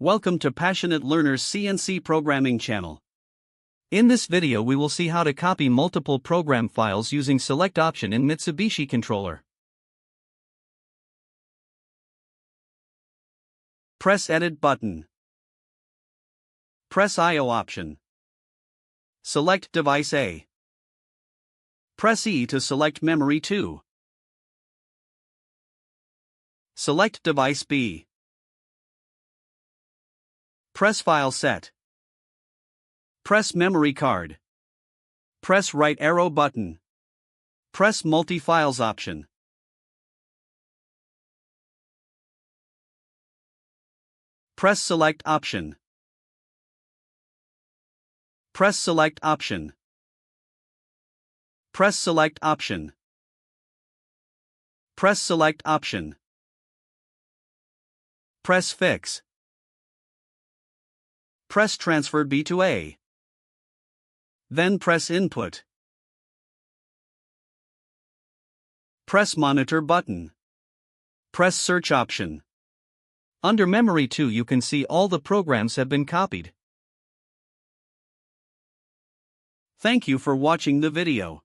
Welcome to Passionate Learners CNC Programming channel. In this video we will see how to copy multiple program files using Select option in Mitsubishi Controller. Press Edit button. Press I/O option. Select Device A. Press E to select Memory 2. Select Device B. Press File Set. Press Memory Card. Press right arrow button. Press Multi-Files option. Press Select option. Press Select option. Press Select option. Press Select option. Press Fix. Press Transfer B to A. Then press Input. Press Monitor button. Press Search option. Under Memory 2 you can see all the programs have been copied. Thank you for watching the video.